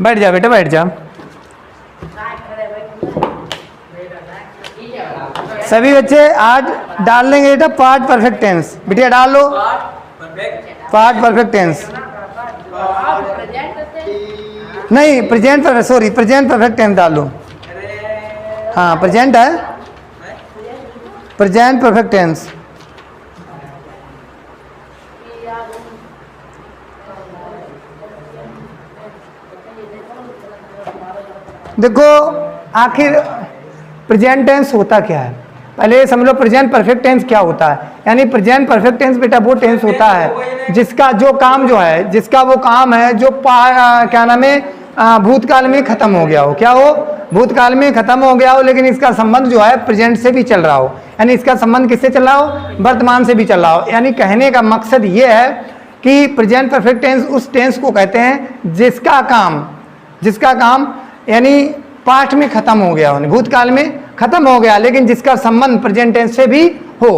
बैठ जा बेटा, बैठ जा। सभी बच्चे आज डाल लेंगे बेटा पार्ट परफेक्ट टेंस। बिटिया डाल लो पार्ट परफेक्ट टेंस। नहीं प्रेजेंट पर, सॉरी प्रेजेंट परफेक्ट टेंस डाल लो। हाँ प्रेजेंट है, प्रेजेंट परफेक्ट टेंस। देखो आखिर प्रेजेंट टेंस होता क्या है, पहले समझ लो प्रेजेंट परफेक्ट टेंस क्या होता है। यानी प्रेजेंट परफेक्ट टेंस बेटा वो टेंस होता है जिसका जो काम जो है, जिसका वो काम है जो क्या नाम है भूतकाल में खत्म हो गया हो। क्या हो? भूतकाल में खत्म हो गया हो, लेकिन इसका संबंध जो है प्रेजेंट से भी चल रहा हो। यानी इसका संबंध किससे चल रहा हो? वर्तमान से भी चल रहा हो। यानी कहने का मकसद ये है कि प्रेजेंट परफेक्ट टेंस उस टेंस को कहते हैं जिसका काम यानी पास्ट में खत्म हो गया हो, भूतकाल में खत्म हो गया, लेकिन जिसका संबंध प्रेजेंट टेंस से भी हो।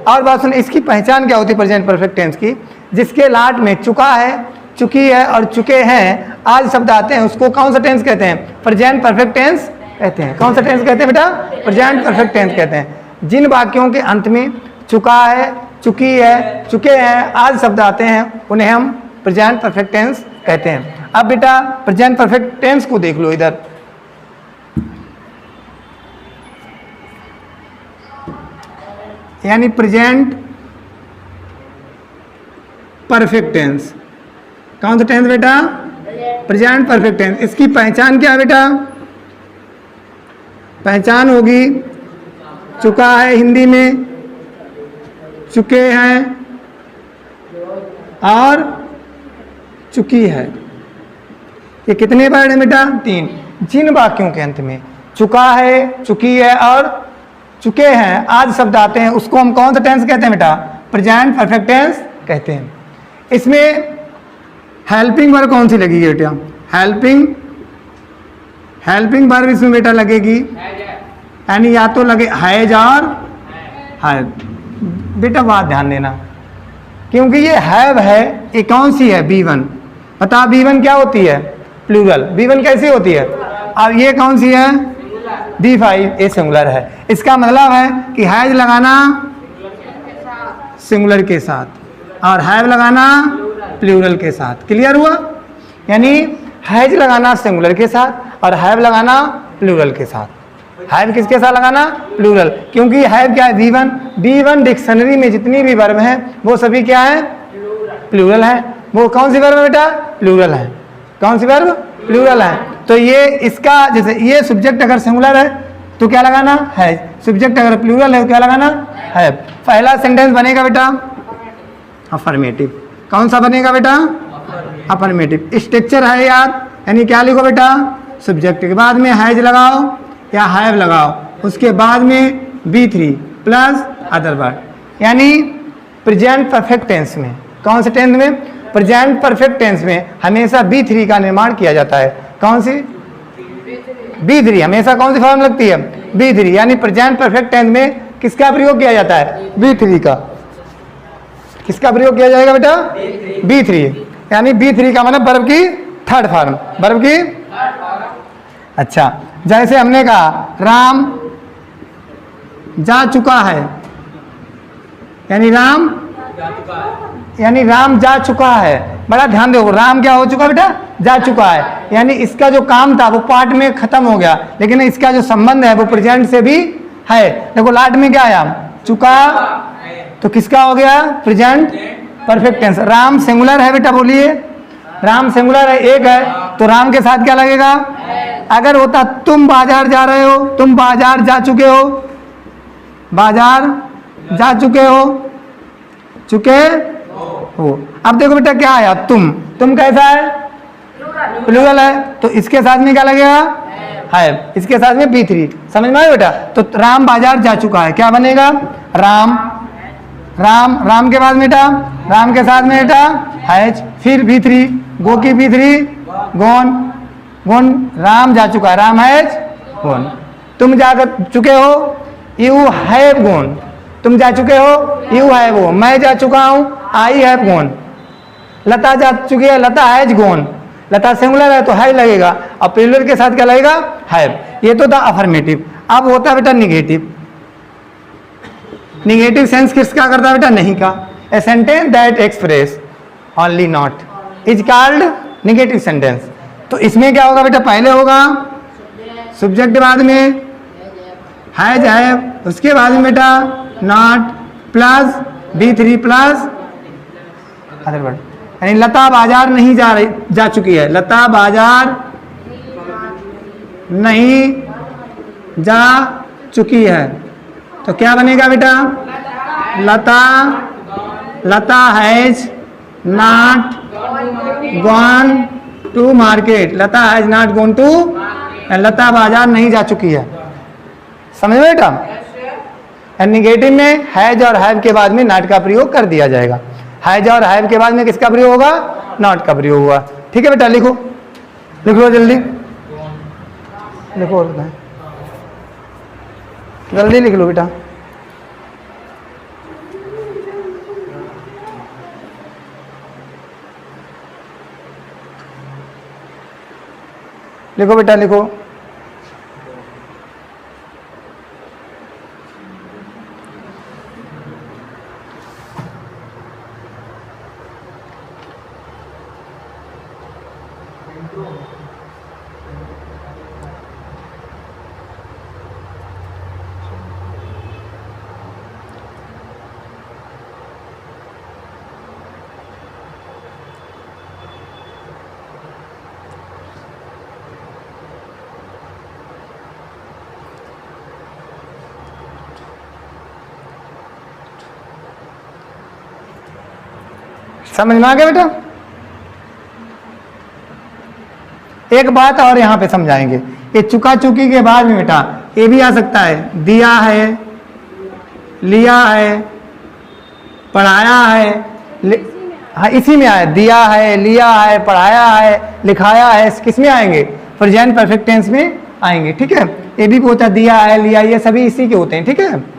और बात सुन, इसकी पहचान क्या होती है प्रेजेंट परफेक्ट टेंस की? जिसके लाट में चुका है, चुकी है और चुके हैं आज शब्द आते हैं, उसको कौन सा टेंस कहते हैं? प्रेजेंट परफेक्ट टेंस कहते हैं। कौन सा टेंस कहते हैं बेटा? प्रेजेंट परफेक्ट टेंस कहते हैं। जिन वाक्यों के अंत में चुका है, चुकी है, चुके हैं आज शब्द आते हैं, उन्हें हम प्रेजेंट परफेक्ट टेंस कहते हैं। अब बेटा प्रेजेंट परफेक्ट टेंस को देख लो इधर। यानी प्रेजेंट परफेक्ट टेंस कौन सा टेंस बेटा? Present perfect tense. इसकी पहचान क्या है बेटा? पहचान होगी चुका है हिंदी में, चुके हैं और चुकी है। ये कितने वर्ड है बेटा? 3। जिन वाक्यों के अंत में चुका है, चुकी है और चुके हैं आज शब्द आते हैं, उसको हम कौन सा टेंस कहते हैं बेटा? प्रेजेंट परफेक्ट टेंस कहते हैं। इसमें हेल्पिंग वर्ब कौन सी लगेगी बेटा? हेल्पिंग वर्ब इसमें बेटा लगेगी, यानी या तो लगे हैज और हैव। बेटा बात ध्यान देना, क्योंकि ये हैव है, ये कौन सी है? B1। बता B1 क्या होती है? प्लूरल। B1 कैसी होती है? अब ये कौन सी है? B5, ये सिंगुलर है। इसका मतलब है कि हैज लगाना सिंगुलर के साथ और हैव लगाना प्लूरल के साथ। क्लियर हुआ? यानी हैज लगाना सिंगुलर के साथ और हैव लगाना प्लूरल के साथ। हैव किसके साथ लगाना? प्लूरल। क्योंकि हैव क्या है? B1 डिक्शनरी में जितनी भी वर्ब हैं वो सभी क्या है? प्लूरल है। वो कौन सी वर्ब है बेटा? प्लूरल है। कौन सी वर्ब? प्लूरल है। तो ये इसका जैसे ये सब्जेक्ट अगर सिंगुलर है तो क्या लगाना? हैज। सब्जेक्ट अगर प्लूरल है तो क्या लगाना? हैव। पहला सेंटेंस बनेगा बेटा अफर्मेटिव। कौन सा बनेगा बेटा? अफर्मेटिव। स्ट्रक्चर है यार, यानी क्या लिखो बेटा? सब्जेक्ट के बाद में हैज लगाओ या हैव लगाओ, उसके बाद में B3 प्लस अदर वर्ड। यानी प्रेजेंट परफेक्ट टेंस में, कौन से टेंस में? प्रेजेंट परफेक्ट टेंस में हमेशा B3 का निर्माण किया जाता है। कौन सी? B3 हमेशा कौन सी फॉर्म लगती है? B3। यानी प्रेजेंट परफेक्ट टेंस में किसका प्रयोग किया जाता है? B3 का। किसका प्रयोग किया जाएगा बेटा? B3। यानी B3 का मतलब वर्ब की थर्ड फॉर्म, वर्ब की। अच्छा, जैसे हमने कहा राम जा चुका है, यानी राम जा चुका है। बड़ा ध्यान दो, राम क्या हो चुका बेटा? जा चुका है। यानी इसका जो काम था वो पार्ट में खत्म हो गया, लेकिन इसका जो संबंध है वो प्रेजेंट से भी है। देखो लाट में क्या आया? चुका, तो किसका हो गया? Present perfect tense. Ram singular है बेटा, बोलिए। राम सिंगुलर है, एक है, तो राम के साथ क्या लगेगा? अगर होता तुम बाजार जा रहे हो, तुम बाजार जा चुके हो, बाजार जा चुके हो, चुके हो। अब देखो बेटा क्या आया? तुम कैसा है? प्लूरल है, तो इसके साथ में क्या लगेगा? है। इसके साथ में B3। समझ में आया बेटा? तो राम बाजार जा चुका है, क्या बनेगा? राम के बाद बेटा, राम के साथ में बेटा हैज, फिर B3, गो की B3 गोन, राम जा चुका है, राम हैज गोन। तुम जा चुके हो, यू हैव गोन। तुम जा चुके हो, यू हैव गोन। मैं जा चुका हूँ, आई हैव गोन। लता जा चुकी है, Lata has gone. Lata singular है तो हैव लगेगा, और प्लूरल के साथ क्या लगेगा, हैव। ये तो था अफर्मेटिव। अब होता है बेटा निगेटिव। निगेटिव सेंस किसका करता है बेटा, नहीं का। A sentence that express only not is called negative sentence. तो इसमें क्या होगा बेटा, पहले होगा सब्जेक्ट, बाद में हैज हैव, उसके बाद में बेटा not plus B3 plus other word. यानी लता बाजार नहीं जा चुकी है, लता बाजार नहीं जा चुकी है। तो क्या बनेगा बेटा, Lata has not gone to market, Lata has not gone to, Lata बाजार नहीं जा चुकी है। समझ में बेटा। निगेटिव में हैज और हैव के बाद में नॉट का प्रयोग कर दिया जाएगा। हैज और हैव के बाद में किसका प्रयोग होगा, नॉट का प्रयोग हुआ। ठीक है बेटा, लिखो लिख लो जल्दी, लिखो जल्दी लिख लो बेटा। लिखो बेटा लिखो। समझ में आ गया बेटा। एक बात और यहां पे समझाएंगे, ये चुका चुकी के बाद में बेटा ये भी आ सकता है, दिया है, लिया है, पढ़ाया है। हाँ इसी में आए, दिया है, लिया है, पढ़ाया है, लिखाया है, किस में आएंगे, प्रेजेंट परफेक्ट टेंस में आएंगे। ठीक है, ये भी होता है, दिया है, लिया, ये सभी इसी के होते हैं। ठीक है,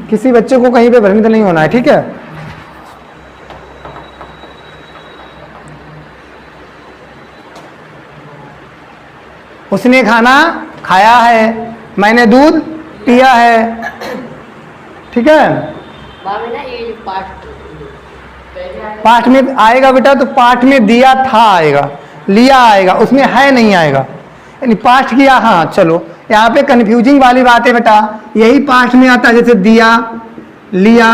किसी बच्चे को कहीं पे भ्रमित नहीं होना है। ठीक है, उसने खाना खाया है, मैंने दूध पिया है। ठीक है, पाठ में आएगा बेटा, तो पाठ में दिया था आएगा, लिया आएगा, उसमें है नहीं आएगा, यानी पाठ किया। हाँ चलो, यहाँ पे कंफ्यूजिंग वाली बात है बेटा, यही पाठ में आता है, जैसे दिया, लिया,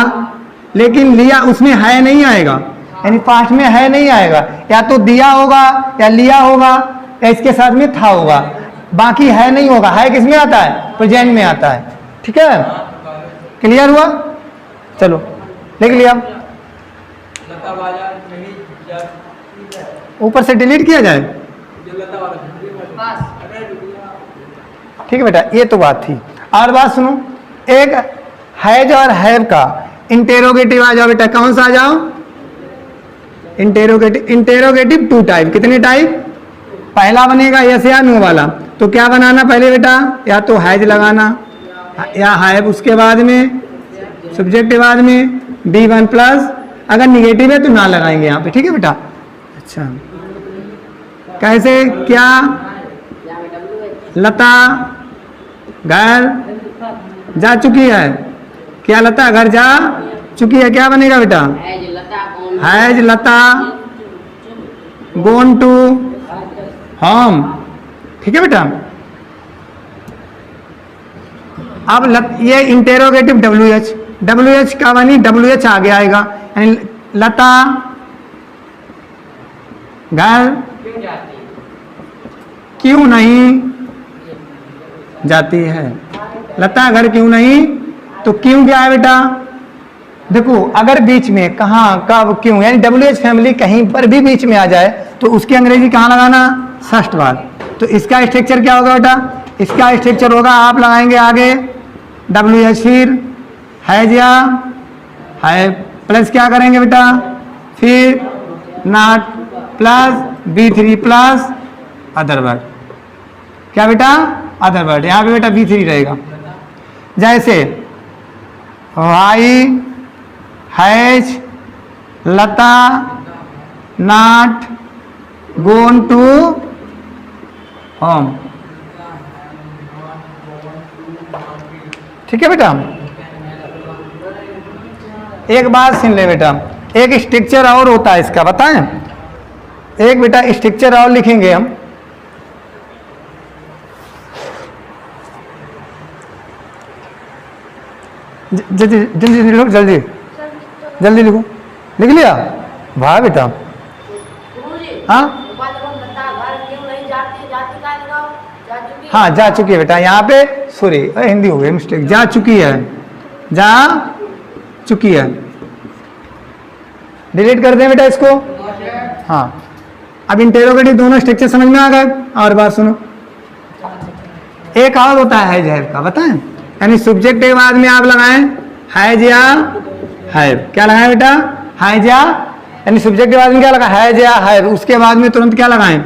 लेकिन लिया उसमें है नहीं आएगा, यानी पाठ में है नहीं आएगा, या तो दिया होगा या लिया होगा या इसके साथ में था होगा, बाकी है नहीं होगा। है किस में आता है, प्रेजेंट में आता है। ठीक है, क्लियर हुआ। चलो लिख लिया, ऊपर से डिलीट किया जाए। ठीक है बेटा, ये तो बात थी। और बात सुनो, एक हैज और हैव का इंटेरोगेटिव आ जाओ बेटा, कौन सा आ जाओ, इंटेरोगेटिव टू टाइप। कितने टाइप, पहला बनेगा यस या नो वाला, तो क्या बनाना पहले बेटा, या तो हैज लगाना या हैव, उसके बाद में सब्जेक्ट के बाद में B1 प्लस, अगर निगेटिव है तो ना लगाएंगे यहाँ पे। ठीक है बेटा, अच्छा कैसे, क्या, लता घर जा चुकी है, क्या लता घर जा चुकी है, क्या बनेगा बेटा, has Lata gone to home. ठीक है बेटा, अब ये इंटेरोगेटिव WH का बनी, WH आगे आएगा, यानी लता घर क्यों नहीं जाती है, लता घर क्यों नहीं, तो क्यों क्या है बेटा, देखो अगर बीच में कहाँ कब क्यों, यानी WH फैमिली कहीं पर भी बीच में आ जाए तो उसकी अंग्रेजी कहाँ लगाना, फर्स्ट बार। तो इसका स्ट्रक्चर क्या होगा बेटा, इसका स्ट्रक्चर होगा, आप लगाएंगे आगे WH, फिर हैज या है प्लस क्या करेंगे बेटा, फिर not plus B3 plus other word. क्या बेटा, अदर वर्ड। यहाँ पे बेटा B3 रहेगा। जैसे why has Lata not gone to home. ठीक है बेटा, एक बात सुन ले बेटा, एक स्ट्रक्चर और होता है इसका, बताएं। एक बेटा स्ट्रक्चर और लिखेंगे हम, जल्दी जल्दी लिखो, जल्दी जल्दी लिखो। लिख लिया? वाह बेटा। हाँ हाँ, जा चुकी है बेटा। यहाँ पे सॉरी हिंदी हो गई मिस्टेक, जा चुकी है, जा चुकी है। डिलीट कर दें बेटा इसको। हाँ, अब इंटेरोगेटिव दोनों स्ट्रक्चर समझ में आ गए। और बात सुनो, एक और होता है हैज का, बताएं। यानी सब्जेक्ट के बाद में आप लगाएं हैज या हैव। क्या लगाएं बेटा? हैज या, यानी सब्जेक्ट के बाद में क्या लगा? हैज या हैव। उसके बाद में तुरंत क्या लगाएं?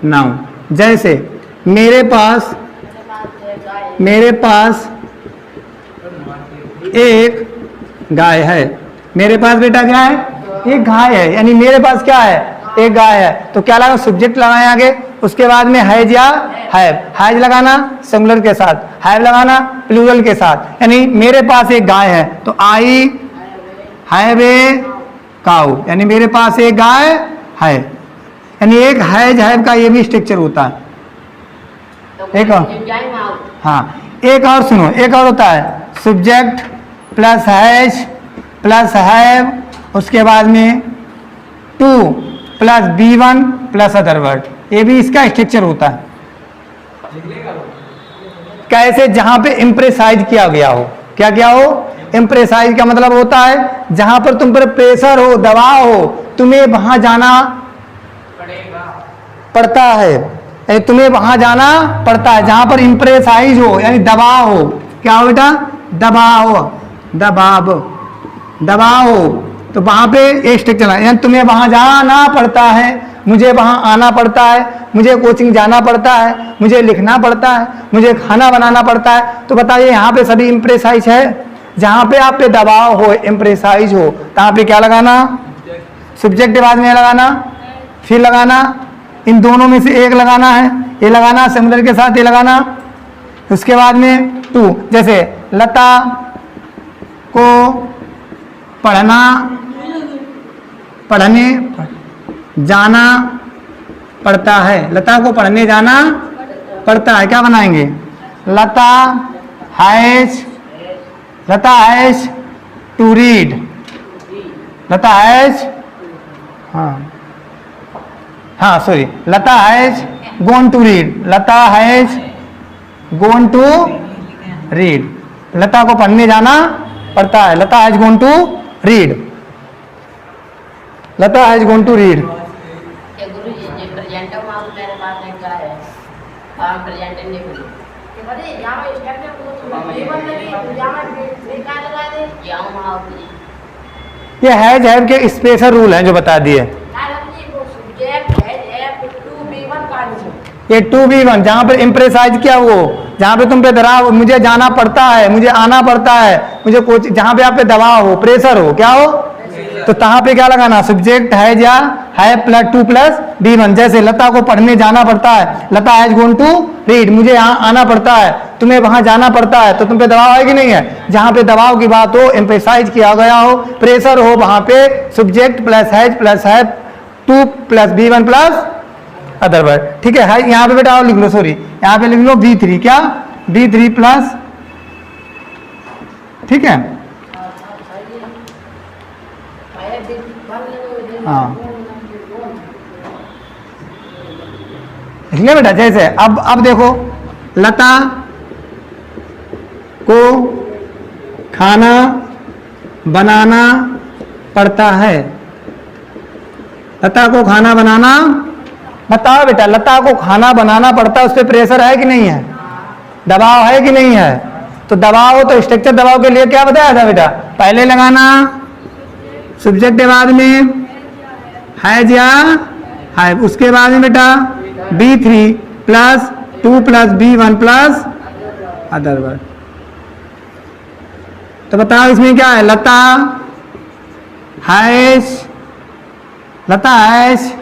नाउन। जैसे मेरे पास एक गाय है। मेरे पास बेटा क्या है? एक गाय है, यानी मेरे पास क्या है? एक गाय है। तो क्या लगा? सब्जेक्ट लगाएं आगे, उसके बाद में हैज या हैव। हैज लगाना सिंगुलर के साथ, हैव लगाना प्लूरल के साथ। यानी मेरे पास एक गाय है तो आई हैव ए काऊ, यानी मेरे पास एक गाय है। यानी एक हैज हैव का ये भी स्ट्रक्चर होता है। एक और, हाँ एक और सुनो, एक और होता है subject plus has plus have, उसके बाद में two plus B1 plus other word. ये भी इसका स्ट्रक्चर होता है। कैसे? जहां पे इम्प्रेसाइज किया गया हो। क्या क्या हो? इम्प्रेसाइज का मतलब होता है जहां पर तुम पर प्रेशर हो, दबाव हो, तुम्हें वहां जाना पड़ता है। तुम्हें वहां जाना पड़ता है जहां पर इम्प्रेसाइज हो, यानी दबाव हो। क्या हो बेटा? दबाव, दबाव, दबाव हो, तो वहां पे एक स्ट्रक्चर है। यानी तुम्हें वहां जाना पड़ता है, मुझे वहां आना पड़ता है, मुझे कोचिंग जाना पड़ता है, मुझे लिखना पड़ता है, मुझे खाना बनाना पड़ता है। तो बताइए यहाँ पे सभी इम्प्रेसाइज है। जहां पे आप पे दबाव हो, इम्प्रेसाइज हो, वहां पे क्या लगाना? सब्जेक्ट के बाद में लगाना, फिर लगाना, इन दोनों में से एक लगाना है। ये लगाना सिंगुलर के साथ, ये लगाना। उसके बाद में टू, जैसे लता को पढ़ने जाना पड़ता है। लता को पढ़ने जाना पड़ता है। क्या बनाएंगे? Lata has to read. Lata has, हाँ sorry, Lata has gone to read. Lata has gone to read. Lata को पढ़ने जाना पड़ता है। Lata has gone to read. Lata has gone to read. ये हैज हैव के स्पेशल रूल हैं जो बता दिए। ये 2B1 जहां पर इम्प्रेसाइज किया वो, जहां पे तुम पे दबाव, मुझे जाना पड़ता है, मुझे आना पड़ता है, मुझे कोचिंग, जहां पे आप पे दबाव हो, प्रेशर हो, क्या हो, तो तहां पे क्या लगाना? सब्जेक्ट हैज या हैव प्लस 2 प्लस B1। जैसे लता को पढ़ने जाना पड़ता है, Lata has gone to read, मुझे यहाँ आना पड़ता है, तुम्हें वहां जाना पड़ता है, तो तुम पे दबाव है कि नहीं है? जहां पे दबाव की बात हो, एम्फेसाइज किया गया हो, प्रेशर हो, वहां पे subject plus has plus have 2 plus B1 plus other word. ठीक है, यहाँ पे बेटा और लिख लो, सॉरी यहाँ पे लिख लो B3। क्या? B3 प्लस, ठीक है, हाँ लिख बेटा। जैसे अब देखो, लता को खाना बनाना पड़ता है। लता को खाना बनाना, बताओ बेटा, लता को खाना बनाना पड़ता है, उस पर प्रेशर है कि नहीं है? दबाव है कि नहीं है? तो दबाव हो तो स्ट्रक्चर दबाव के लिए क्या बताया था बेटा? पहले लगाना सब्जेक्ट के बाद में हैज या हैव, उसके बाद में बेटा B3 plus 2 plus B1 plus other word. तो बताओ इसमें क्या है? लता हैज, लता हैज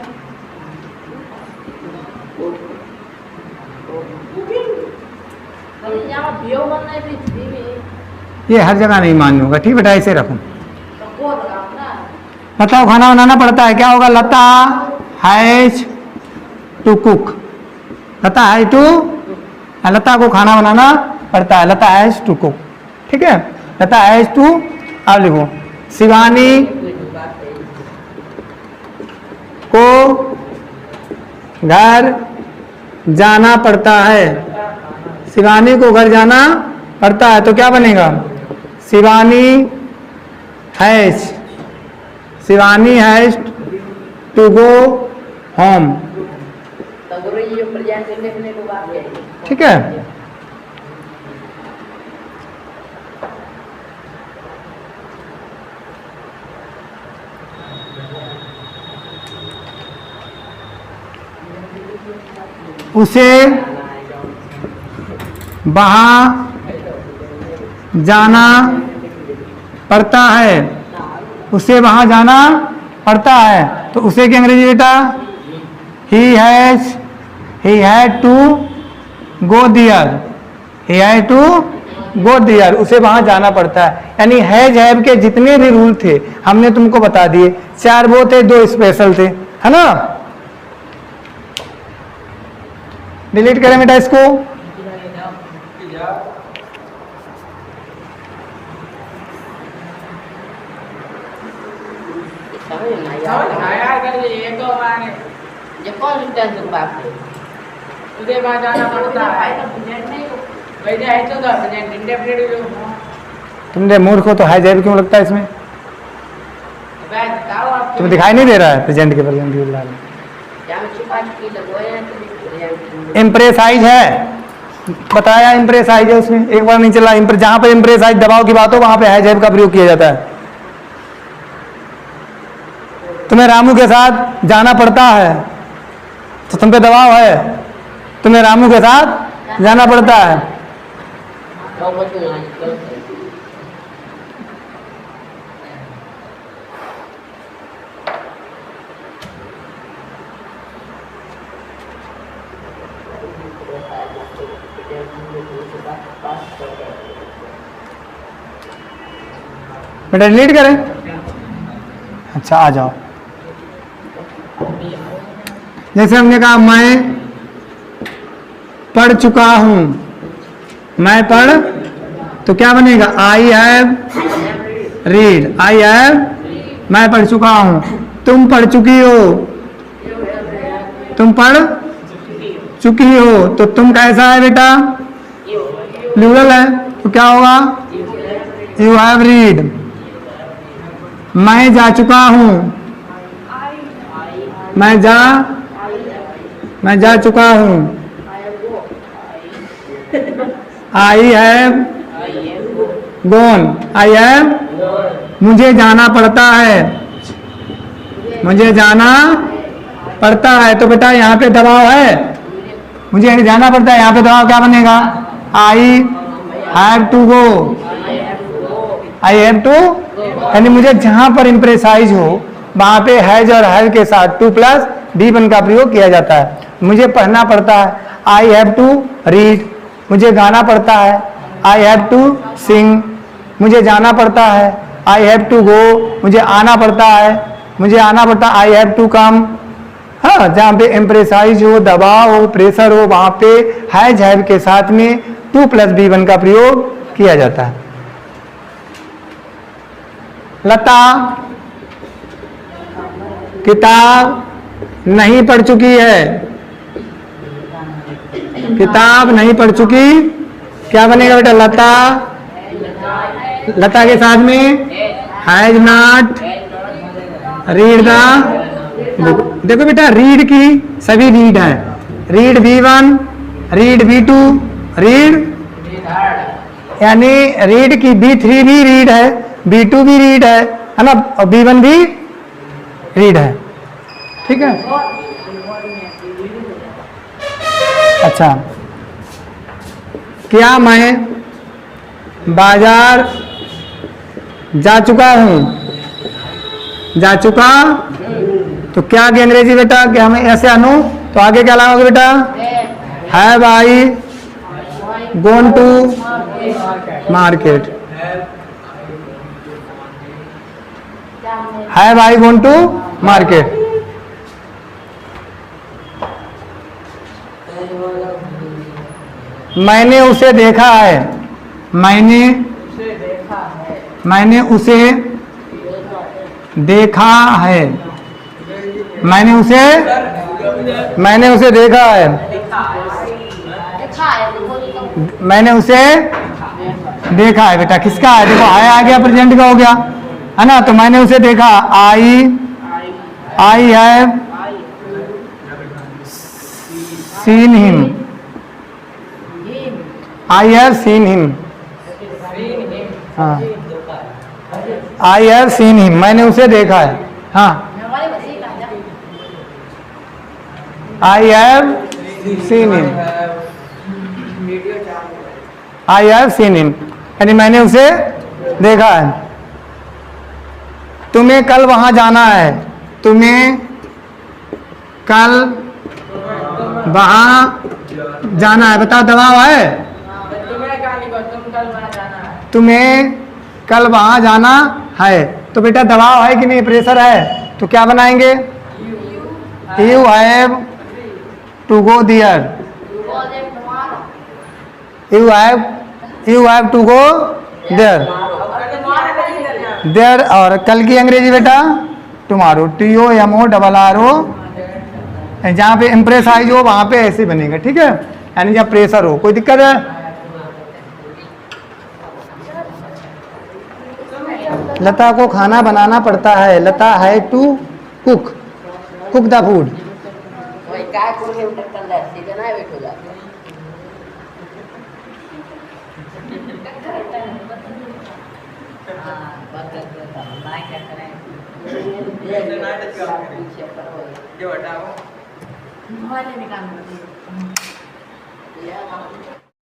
ये हर जगह नहीं मान्य होगा, ठीक बेटा ऐसे रखो। बताओ खाना बनाना पड़ता है, क्या होगा? Lata has to cook, Lata has to, Lata को खाना बनाना पड़ता है, लता हैज टू कुक, ठीक है। लता हैज टू, अब लिखो शिवानी को घर जाना पड़ता है, शिवानी को घर जाना पड़ता है, तो क्या बनेगा? Shivani has, Shivani has to go home, ठीक है। उसे वहाँ जाना पड़ता है, उसे वहाँ जाना पड़ता है, तो उसे की अंग्रेजी बेटा? He had to go there, he had to go there, उसे वहाँ जाना पड़ता है। यानी हैज हैव के जितने भी रूल थे हमने तुमको बता दिए, 4 वो थे, 2 स्पेशल थे, है ना। डिलीट करें बेटा इसको। तुमने मूड को तो हैज हैव क्यों लगता है इसमें? तुम्हें दिखाई नहीं दे रहा है प्रेजेंट के प्रेजेंट इम्प्रेसाइज है, बताया इम्प्रेसाइज है उसमें, एक बार नहीं चला। जहां पर इम्प्रेसाइज दबाव की बात हो वहां पे हैज हैव का प्रयोग किया जाता है। तुम्हें रामू के साथ जाना पड़ता है तो तुम पे दबाव है, तुम्हें रामू के साथ जाना पड़ता है। बेटा डिलीट करें। अच्छा आ जाओ, जैसे हमने कहा मैं पढ़ चुका हूं, मैं पढ़, तो क्या बनेगा? I have read, I have, मैं पढ़ चुका हूं। तुम पढ़ चुकी हो, तुम पढ़ चुकी हो, तो तुम कैसा है बेटा? प्लूरल है, तो क्या होगा? You have read. मैं जा चुका हूं, मैं जा चुका हूं। I have gone, I have, मुझे जाना पड़ता है, मुझे जाना पड़ता है, तो बेटा यहाँ पे दबाव है, मुझे जाना पड़ता है, यहाँ पे दबाव क्या बनेगा? I have to go, I have to, यानी मुझे जहां पर इम्प्रेसाइज हो वहां पे हैज और हैव के साथ 2+ V1 का प्रयोग किया जाता है। मुझे पढ़ना पड़ता है, आई हैव टू रीड, मुझे गाना पड़ता है, आई हैव टू सिंग, मुझे जाना पड़ता है, आई हैव टू गो, मुझे आना पड़ता है, मुझे आना पड़ता है, आई हैव टू कम। हाँ, जहाँ पे एम्प्रेसाइज हो, दबाव हो, प्रेशर हो, वहां पे हैज हैव के साथ में 2+ V1 का प्रयोग किया जाता है। लता किताब नहीं पढ़ चुकी है, किताब नहीं पढ़ चुकी, क्या बनेगा बेटा? लता, लता के साथ में has not read the book. देखो बेटा रीड की सभी रीड है, read V1, read V2, read, यानी रीड की B3 भी रीड है, B2 भी रीड है ना, और B1 भी रीड है, ठीक है। अच्छा, क्या मैं बाजार जा चुका हूं? जा चुका। तो क्या आगे अंग्रेजी बेटा कि हमें ऐसे अनु, तो आगे क्या लगाओगे बेटा? Have I gone to market, have I gone to market. मैंने उसे देखा है, मैंने उसे देखा है, मैंने उसे देखा है, मैंने उसे देखा है बेटा। किसका है? देखो आया आ गया, प्रेजेंट का हो गया है ना। तो मैंने उसे देखा, I have seen him, I have seen him, हाँ आई हैव सीन हिम, मैंने उसे देखा है। हाँ I have seen him, I have seen him, यानी मैंने उसे देखा है। तुम्हें कल वहां जाना है, तुम्हें कल वहां जाना है। बताओ दबाव है? तुम्हें कल वहां जाना है, तो बेटा दबाव है कि नहीं? प्रेशर है, तो क्या बनाएंगे? You have to go there, you have to go there, there. और कल की अंग्रेजी बेटा टुमारो, TOMORRO। जहाँ पे इम्प्रेस आई जो वहां पे ऐसे बनेगा, ठीक है, यानी जब प्रेशर हो। कोई दिक्कत है? लता को खाना बनाना पड़ता है, लता है टू कुक द फूड। निकाल